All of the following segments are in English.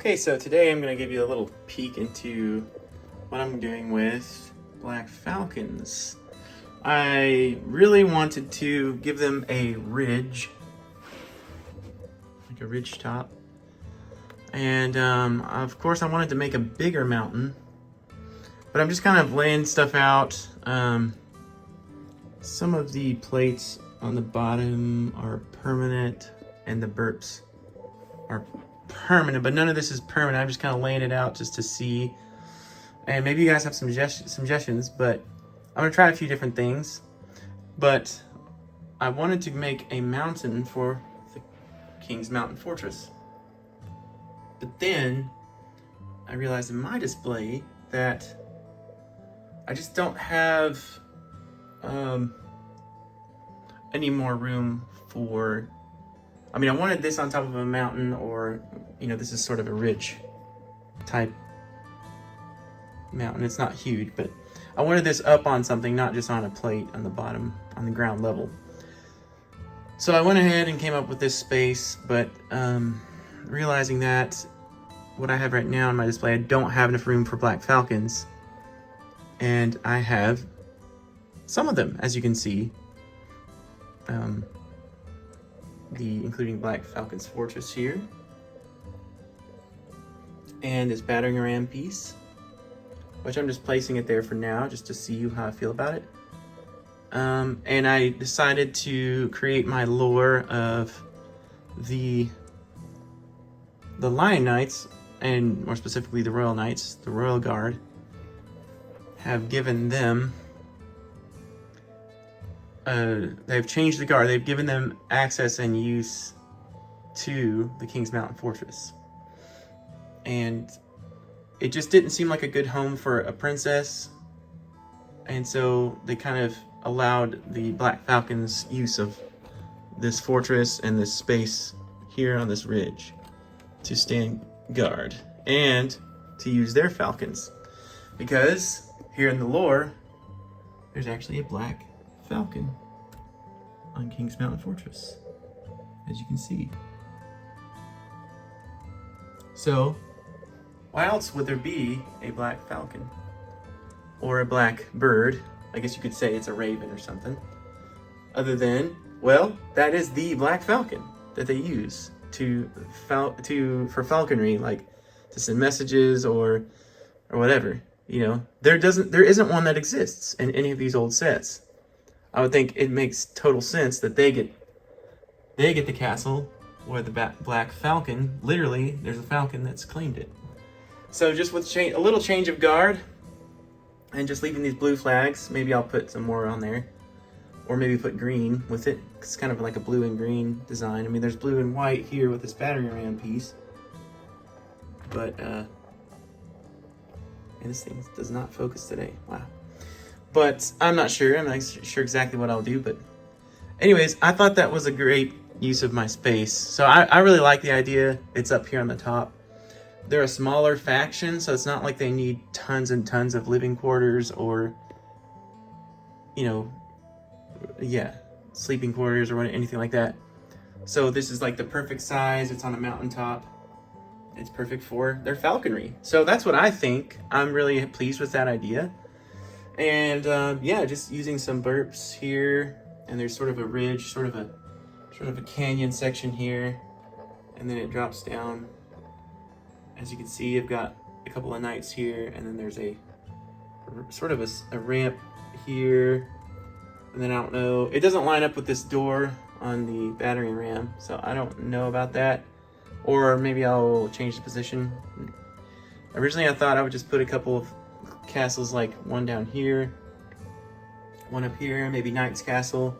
Okay, so today I'm going to give you a little peek into what I'm doing with Black Falcons. I really wanted to give them a ridge, like a ridge top. And of course I wanted to make a bigger mountain, but I'm just kind of laying stuff out. Some of the plates on the bottom are permanent and the burps are permanent, but none of this is permanent. I'm just kind of laying it out just to see. And maybe you guys have some suggestions, but I'm gonna try a few different things. But I wanted to make a mountain for the King's Mountain Fortress. But then I realized in my display that I just don't have any more room for, I mean, I wanted this on top of a mountain, or, you know, this is sort of a ridge type mountain. It's not huge, but I wanted this up on something, not just on a plate on the bottom, on the ground level. So I went ahead and came up with this space, but realizing that what I have right now in my display, I don't have enough room for Black Falcons. And I have some of them, as you can see. Including Black Falcon's Fortress here. And this battering ram piece, which I'm just placing it there for now, just to see how I feel about it. And I decided to create my lore of the Lion Knights, and more specifically the Royal Knights, the Royal Guard, have given them, they've changed the guard. They've given them access and use to the King's Mountain Fortress. And it just didn't seem like a good home for a princess. And so they kind of allowed the Black Falcons use of this fortress and this space here on this ridge to stand guard and to use their falcons. Because here in the lore, there's actually a Black Falcon on King's Mountain Fortress, as you can see. So, why else would there be a Black Falcon? Or a black bird? I guess you could say it's a raven or something. Other than, well, that is the Black Falcon that they use for falconry, like to send messages or whatever. You know, there isn't one that exists in any of these old sets. I would think it makes total sense that they get the castle where the Black Falcon, literally, there's a falcon that's claimed it. So just with a little change of guard, and just leaving these blue flags, maybe I'll put some more on there, or maybe put green with it. It's kind of like a blue and green design. I mean, there's blue and white here with this battering ram piece, but and this thing does not focus today. Wow. But I'm not sure. I'm not sure exactly what I'll do. But anyways, I thought that was a great use of my space. So I really like the idea. It's up here on the top. They're a smaller faction, so it's not like they need tons and tons of living quarters or, you know, yeah, sleeping quarters or anything like that. So this is like the perfect size. It's on a mountaintop. It's perfect for their falconry. So that's what I think. I'm really pleased with that idea. And yeah, just using some burps here, and there's sort of a ridge, sort of a canyon section here, and then it drops down. As you can see, I've got a couple of knights here, and then there's a sort of a ramp here, and then I don't know, it doesn't line up with this door on the battering ram, so I don't know about that. Or maybe I'll change the position. Originally I thought I would just put a couple of castles, like one down here, one up here, maybe Knight's Castle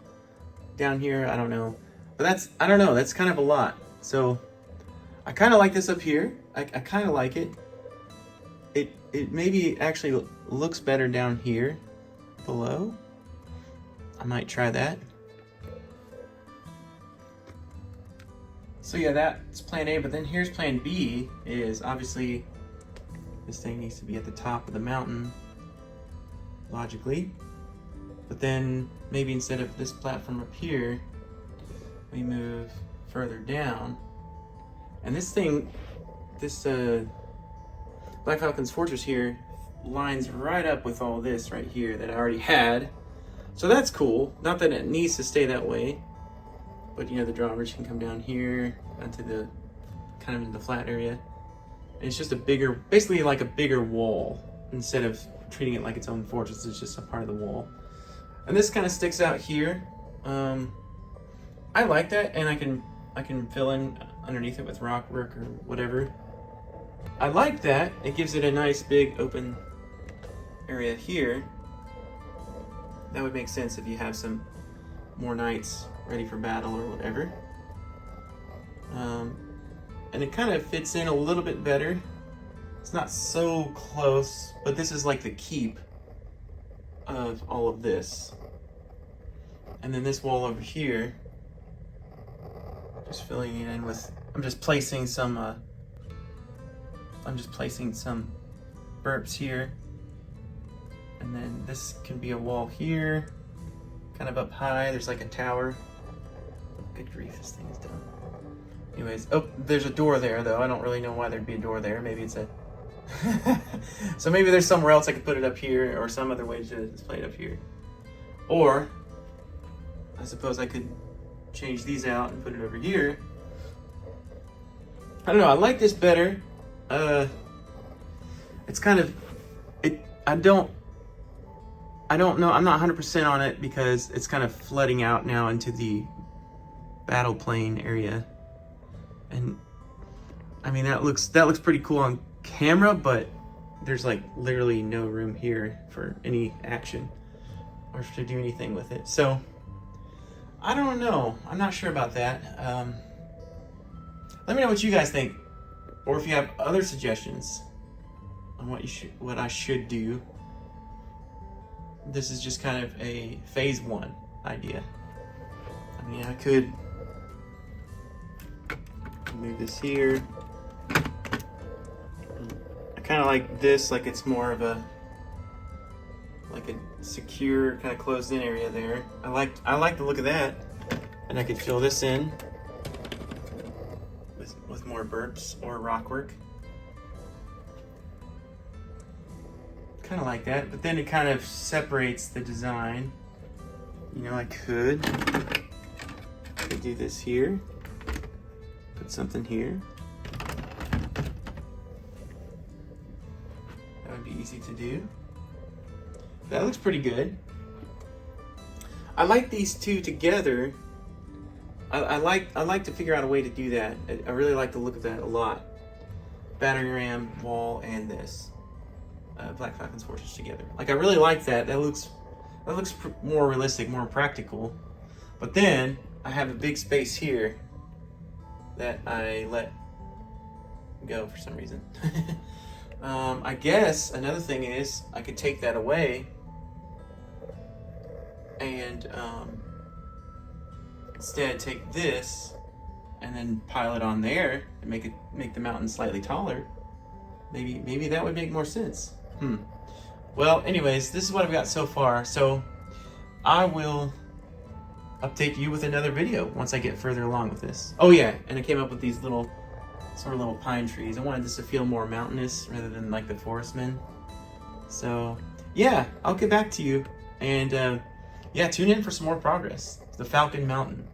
down here, I don't know. But I don't know, that's kind of a lot. So I kind of like this up here. I kind of like it. It maybe actually looks better down here below. I might try that. So yeah, that's plan A, but then here's plan B, is obviously this thing needs to be at the top of the mountain, logically. But then maybe instead of this platform up here, we move further down. And this thing this Black Falcon's fortress here lines right up with all this right here that I already had. So that's cool. Not that it needs to stay that way, but you know, the drawbridge can come down here onto the kind of in the flat area. And it's just a bigger, basically like a bigger wall instead of treating it like its own fortress. It's just a part of the wall. And this kind of sticks out here. I like that, and I can fill in underneath it with rock work or whatever. I like that. It gives it a nice big open area here. That would make sense if you have some more knights ready for battle or whatever. And it kind of fits in a little bit better. It's not so close, but this is like the keep of all of this. And then this wall over here, just filling it in with, I'm just placing some burps here. And then this can be a wall here, kind of up high. There's like a tower. Good grief, this thing is done. Anyways, oh, there's a door there though. I don't really know why there'd be a door there. Maybe it's a, so maybe there's somewhere else I could put it up here, or some other way to display it up here. Or, I suppose I could change these out and put it over here. I don't know, I like this better. It's kind of, I don't know, I'm not 100% on it because it's kind of flooding out now into the battle plane area. And I mean, that looks pretty cool on camera, but there's like literally no room here for any action or to do anything with it. So I don't know, I'm not sure about that. Let me know what you guys think, or if you have other suggestions on what I should do. This is just kind of a phase 1 idea. I mean, I could move this here. I kind of like this, like it's more of a secure, kind of closed in area there. I like the look of that. And I could fill this in with more burps or rock work. Kind of like that, but then it kind of separates the design. You know, I could do this here, put something here. That would be easy to do. That looks pretty good. I like these two together. I like to figure out a way to do that. I really like the look of that a lot. Battery ram, wall, and this. Black Falcon's fortress together. Like, I really like that. That looks more realistic, more practical. But then I have a big space here that I let go for some reason. I guess another thing is I could take that away and instead take this and then pile it on there and make the mountain slightly taller. Maybe that would make more sense. Well, anyways, this is what I've got so far. So I will update you with another video once I get further along with this. Oh yeah, and I came up with these little pine trees. I wanted this to feel more mountainous rather than like the forestmen. So yeah, I'll get back to you. And yeah, tune in for some more progress. The Falcon Mountain.